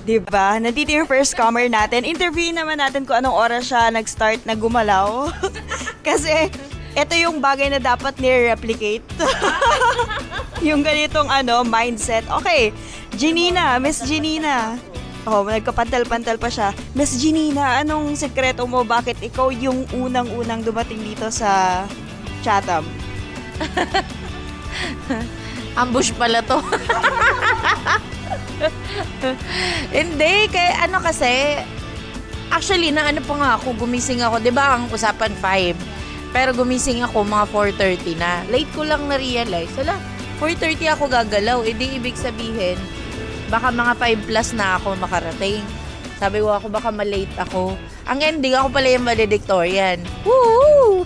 di ba? Nandito yung first comer natin. Interview naman natin kung anong oras siya nag-start na gumalaw. Kasi ito yung bagay na dapat ni-replicate. Yung ganitong mindset. Okay, Janina, Miss Janina. Nagkapantal-pantal pa siya. Miss Janina, anong sekreto mo? Bakit ikaw yung unang-unang dumating dito sa Chatham? Ambush pala to. Hindi, kaya kasi, actually, pa nga ako, gumising ako, di ba ang usapan 5? Pero gumising ako mga 4:30 na. Late ko lang na-realize. 4:30 ako gagalaw. Di ibig sabihin, baka mga 5 plus na ako makarating. Sabi ko ako, baka malate ako. Ang ending, ako pala yung valedictorian. Woo!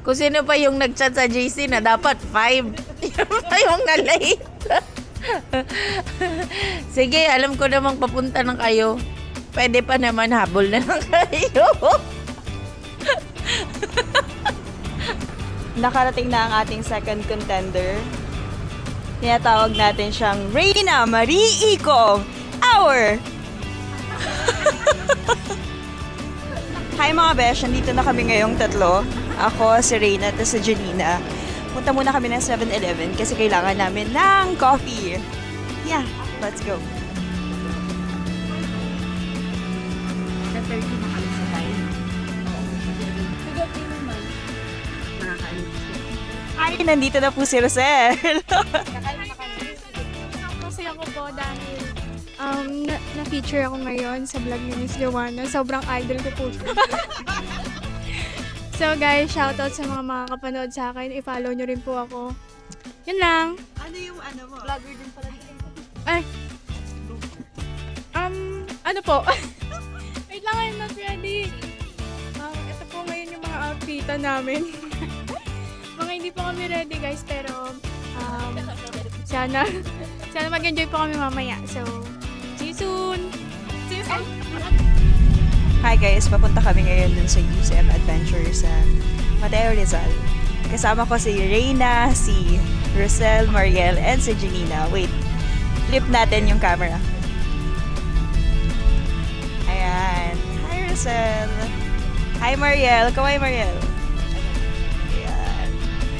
Kung sino pa yung nag-chat sa JC na dapat 5, yun pa yung na-late. Sige, alam ko namang papunta ng kayo. Pwede pa naman, habol na lang kayo. Nakarating na ang ating second contender. Tinatawag natin siyang Reyna Marie Icong, our... Hi mga besh, nandito na kami ngayong tatlo. Ako, si Reyna, at si Janina. Punta muna kami ng 7-Eleven kasi kailangan namin ng coffee. Yeah, let's go. Sa 30 na kami sa tayo. Ay, nandito na po si Rosel. Masaya ako po dahil na-feature ako ngayon sa vlog ni Miss Joanna. Sobrang idol ko po siya. So guys, shoutout sa mga makakapanood sa akin. I-follow nyo rin po ako. Yun lang. Ano yung mo? Vlogger din pala. Ay. Ano po? Wait lang, I'm not ready. Ito po ngayon yung mga outfitan namin. Mga hindi pa kami ready guys, pero sana mag-enjoy po kami mamaya. So, see you soon! See you soon! Hi guys, papunta kami ngayon dun sa UCM Adventure sa Mateo Rizal. Kasama ko si Reyna, si Rosel, Mariel, and si Janina. Wait, flip natin yung camera. Ayan. Hi Rosel! Hi Mariel! Kaway Mariel! Ayan.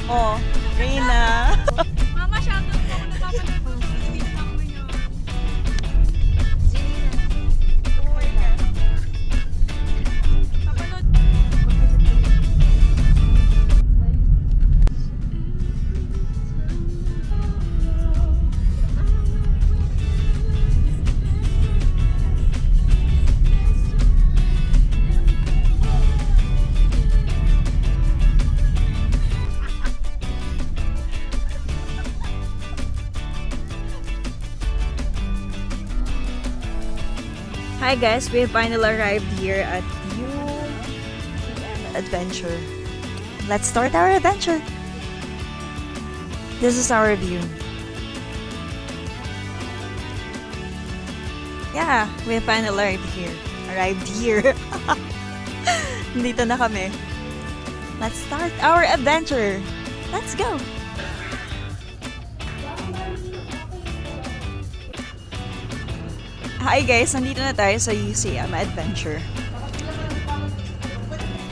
Oh, Reyna! Mama, shoutout po ako napapanood po. Hindi na ako ngayon. Papanood. Hi guys, we have finally arrived here at UCM Adventure. Let's start our adventure. This is our view. Yeah, we have finally arrived here. Dito na kami. Let's start our adventure. Let's go. Hi guys, nandito na tayo sa UCM Adventure.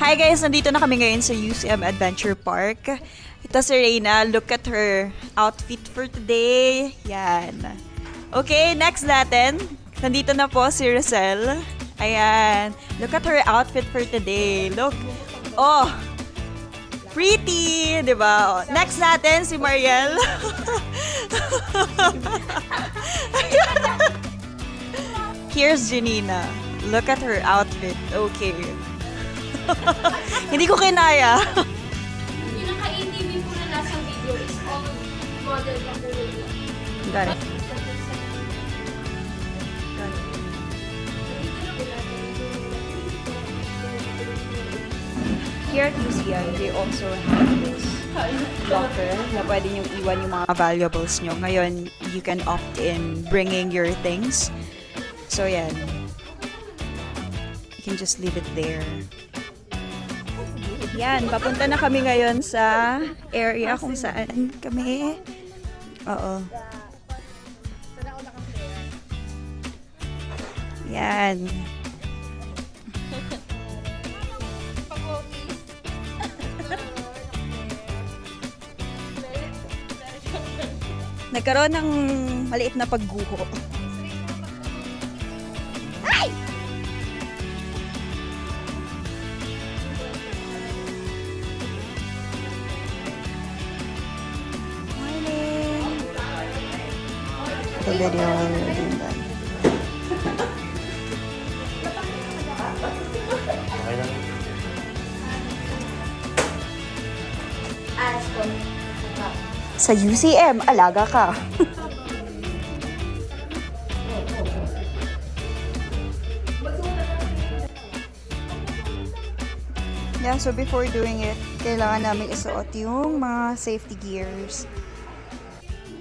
Hi guys, nandito na kami ngayon sa UCM Adventure Park. Ito si Reyna, look at her outfit for today. Yan. Okay, next natin. Nandito na po si Rosel. Ayan. Look at her outfit for today. Look. Oh, pretty, 'di ba? Next natin si Mariel. Here's Janina. Look at her outfit. Okay. Hindi ko kinaya. Yung naka-ATV po na nasa video is all model ng Burundi. Got it. Here at UCI, they also have this locker na pwede nyo iwan yung mga valuables nyo. Ngayon, you can opt in bringing your things. So, yan. You can just leave it there. Yan, papunta na kami ngayon sa area kung saan kami. Oo. Yan. Nagkaroon ng maliit na pagguho. Ay! Morning! The video din done. Sa UCM, alaga ka. Yeah, so before doing it, kailangan namin isuot yung mga safety gears.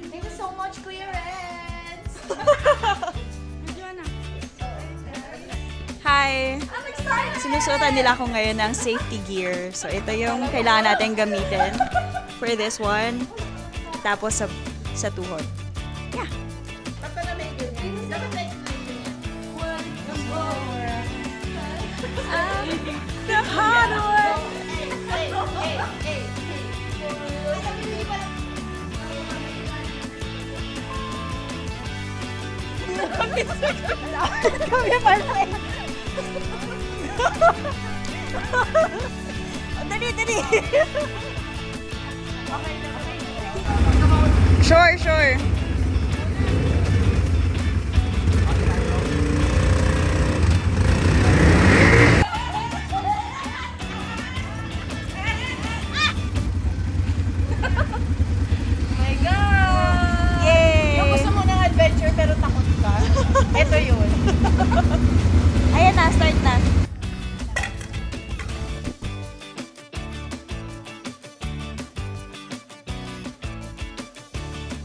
Thank you so much, Kuya Reds! Hi! I'm excited! Sinusuotan nila ako ngayon ng safety gear. So ito yung kailangan natin gamitin for this one. Tapos sa tuhod. Yeah. The hard one! Kami pala eh. Oh, dali, dali. Sure, sure. My God! Yay! Yung gusto mo ng adventure pero takot ka? Ito yun. Ayan na, start na.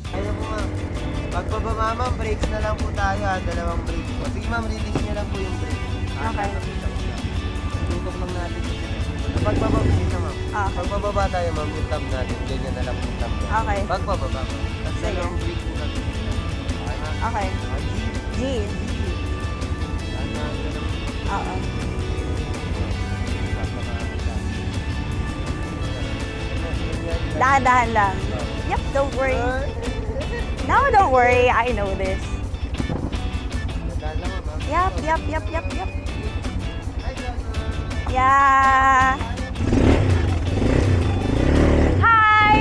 Ayun po ma'am. Pagbababa ma'am, brakes na lang po tayo ha. Dalawang brake po. Sige ma'am, release niya lang po yung brake. Okay. Tutok lang natin. Pagbababa dito ma'am. Okay. Pagbababa tayo ma'am, yung tab natin. Ganyan na lang yung tab natin. Okay. Pagbababa ma'am. Tapos Sige. dalawang brake po natin. Okay ma'am. Okay. G. Ano, Oo. Dahan-dahan lang. Yep, don't worry. No, don't worry. I know this. Yep, yep, yep, yep, yep. Yeah. Hi.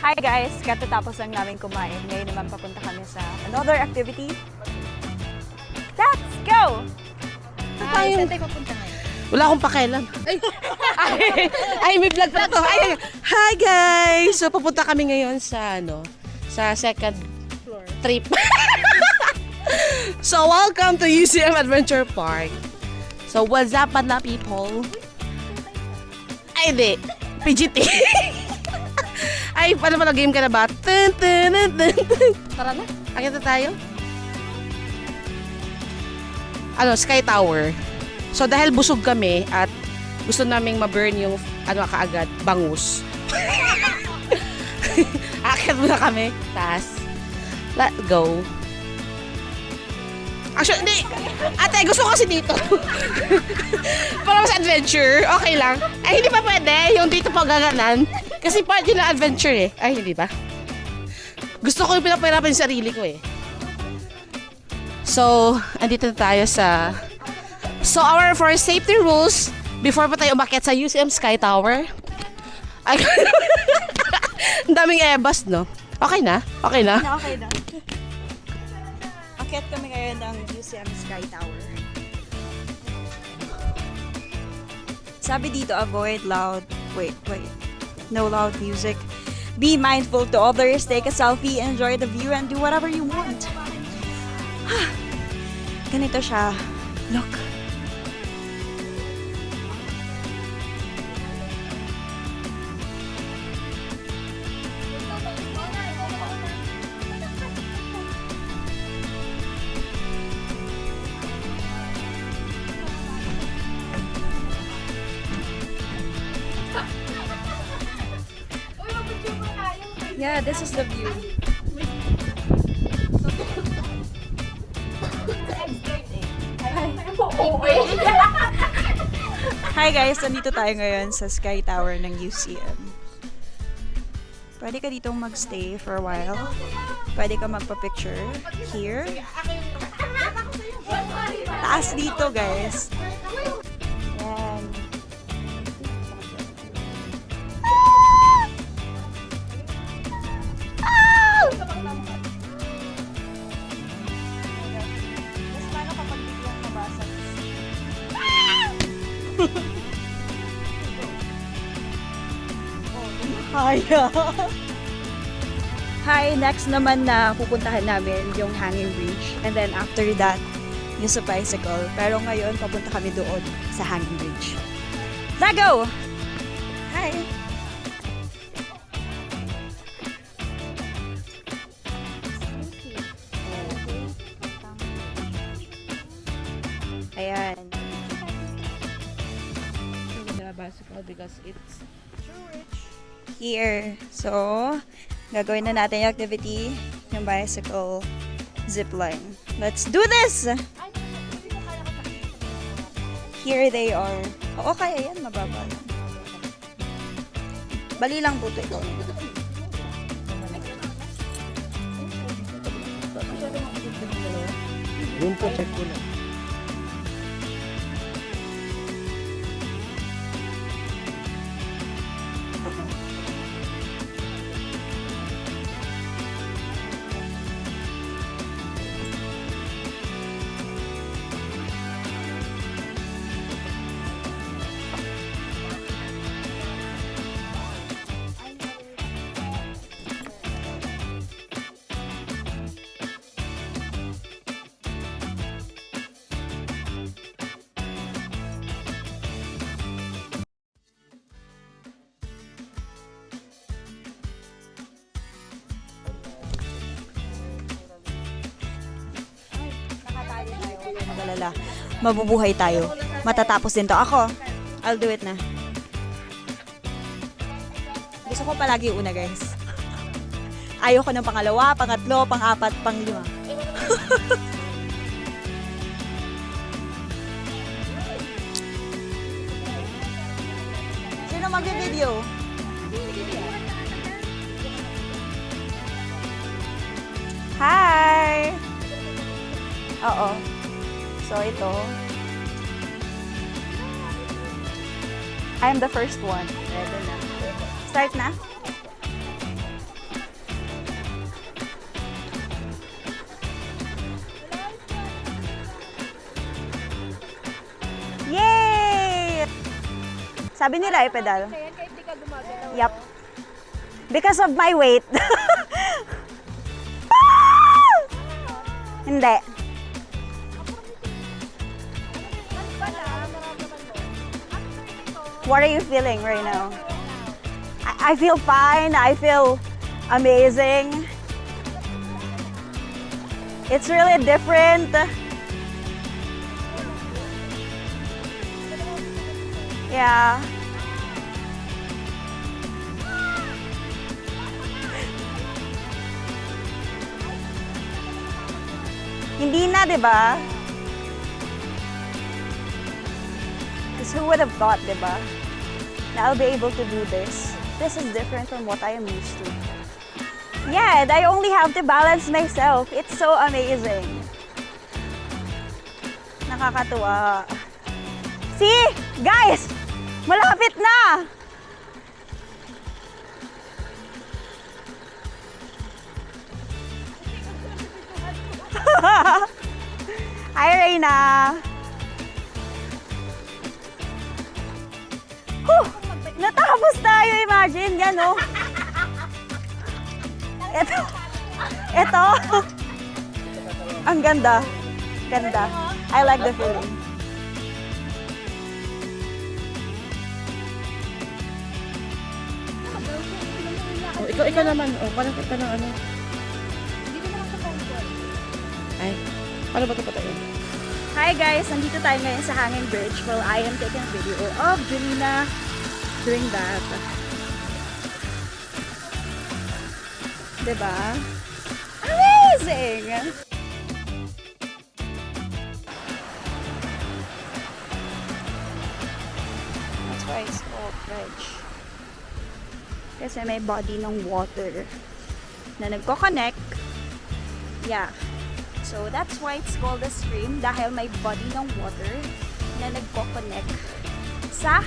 Hi guys, katatapos lang namin kumain. Ngayon naman papunta kami sa another activity. Let's go! Saan tayo papunta ngayon? Wala akong pakialam. Ay, may vlog pa to. Ay, hi guys! So, papunta kami ngayon sa, sa second floor trip. So, welcome to UCM Adventure Park. So, what's up, madla people? Ay, di. PGT. Ay, paano ba nag-game ka na ba? Tara na, akita tayo. Sky Tower. So, dahil busog kami at gusto naming ma-burn yung, kaagad, bangus. Akit muna kami. Taas. Let's go. Actually, hindi. Ate, gusto ko kasi dito. Para mas adventure. Okay lang. Ay, hindi pa pwede. Yung dito pa gaganan. Kasi part yun na adventure eh. Ay, hindi ba? Gusto ko yung pinapahirapan yung sarili ko eh. So, andito na tayo sa So our for safety rules, before pa tayo umakyat sa UCM Sky Tower. Ay, ang daming ebas, no? Okay na? Okay na? Okay na. Akyat kami ngayon ng UCM Sky Tower. Sabi dito, avoid loud, no loud music. Be mindful to others, take a selfie, enjoy the view, and do whatever you want. Ganito siya. Look. Yeah, this is the view. Hi guys, nandito tayo ngayon sa Sky Tower ng UCM. Pwede ka ditong magstay for a while. Pwede ka magpa-picture here. Taas dito guys. Yan. Mas paano kapag biglang nabasag? Kaya. Hi, next naman na pupuntahan namin yung hanging bridge. And then after that, yung sa bicycle. Pero ngayon, papunta kami doon sa hanging bridge. Let's go! Hi! Ayan. Bicycle because it's Here. So, gagawin na natin yung activity, yung bicycle zipline. Let's do this! Here they are. Oo, kaya yan. Mababa yan. Bali lang po ito. Ikaw. Yun po, check ko na. Magalala. Mabubuhay tayo. Matatapos din to. Ako, I'll do it na. Gusto ko palagi una, guys. Ayoko ng pangalawa, pangatlo, pang-apat, pang-lima. Sino mag-video? Hi! Oo. So, ito. I'm the first one. Ready na. Start na? Yay! Sabi nila i-pedal. Yup. Because of my weight. Hindi. What are you feeling right now? I feel fine. I feel amazing. It's really different. Yeah. Hindi na, di ba? Because who would have thought, di ba? Na I'll be able to do this. This is different from what I am used to. Yeah, and I only have to balance myself. It's so amazing. Nakakatuwa. See? Guys! Malapit na! Hi, Reyna! Huh! Natapos tayo, imagine. Yan, oh. Ito. Ang ganda. Ganda. I like the feeling. Oh, ikaw naman. Oh, parang kita ng ano. Ay, paano ba ito patayin? Hi guys! Nandito tayo ngayon sa Hanging Bridge while I am taking a video of Julina doing that. Diba? Amazing! That's why it's called bridge. Kasi may body ng water na nagko-connect. Yeah. So that's why it's called a stream dahil may body ng water na nagko-connect sa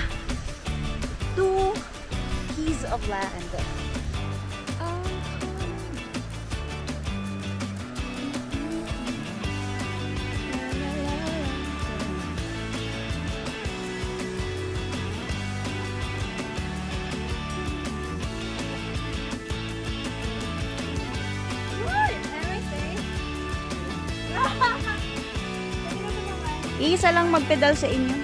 two keys of land. Iisa lang magpedal sa inyo.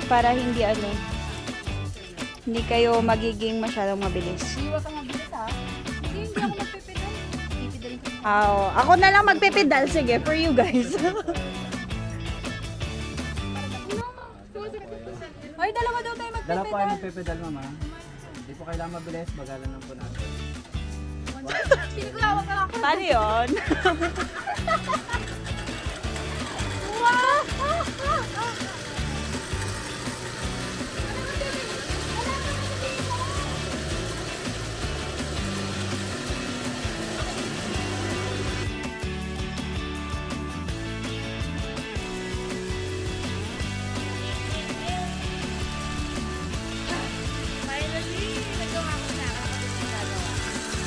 Para hindi hindi kayo magiging masyadong mabilis. Hindi ka mabilis ha? Hindi ako magpipedal. Pipedal ko. Ako na lang magpipedal. Sige, for you guys. Hoy, dalawa daw tayo magpipedal. Dala po kayo magpipedal, mama. Hindi po kailangan mabilis, bagalan lang po natin. Siniglawa ka ako. Paano yun?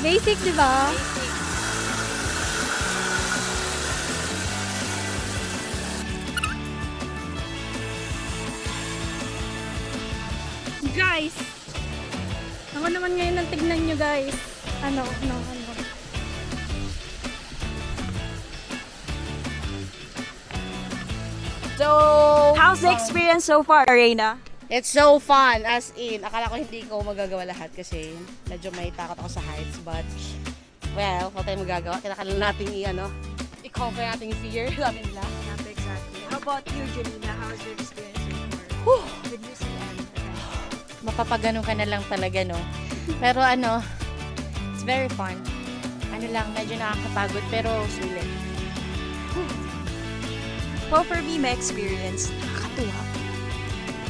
Basic, di ba? Guys! Ako naman ngayon ang tignan nyo, guys. Ano. So, how's the experience so far, Reina? It's so fun, as in. Akala ko hindi ko magagawa lahat kasi medyo may takot ako sa heights. But, well, wala tayong magagawa. Kailangan natin i-conquer natin yung fear. Sabi nila. Exactly. How about you, Julina? How's your experience so far? With UCM? Mapapagano ka na lang talaga, no? Pero it's very fun. Medyo nakakapagod, pero sulit. Well, for me, my experience, nakakatuwa.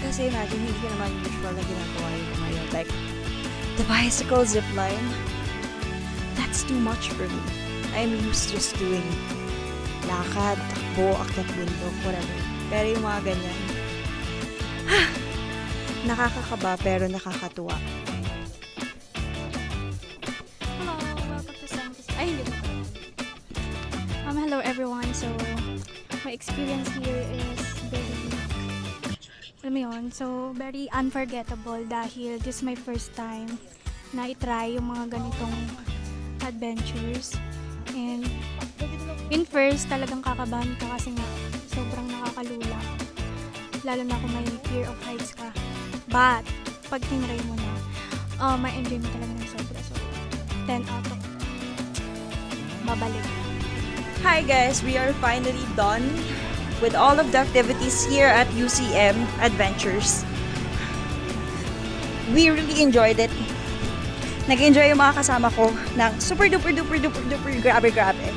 Kasi imagine, hindi ko naman usual na ginagawa yung mga yun. Like, the bicycle zipline, that's too much for me. I'm used just doing lakad, takbo, akyat bundok, whatever. Pero yung mga ganyan, nakakakaba pero nakakatuwa. Hello, welcome to Santis. Ay, hindi ba? Hello everyone. So, my experience here is very unforgettable dahil this is my first time na itry yung mga ganitong adventures. And in first, talagang kakabahan ka kasi nga sobrang nakakalula. Lalo na kung may fear of heights ka. But, pag tinry mo na, may enjoy mo talaga ng sobra. So, 10 out of babalik. Hi guys, we are finally done with all of the activities here at UCM Adventures. We really enjoyed it. Nag-enjoy yung mga kasama ko ng super duper grabe.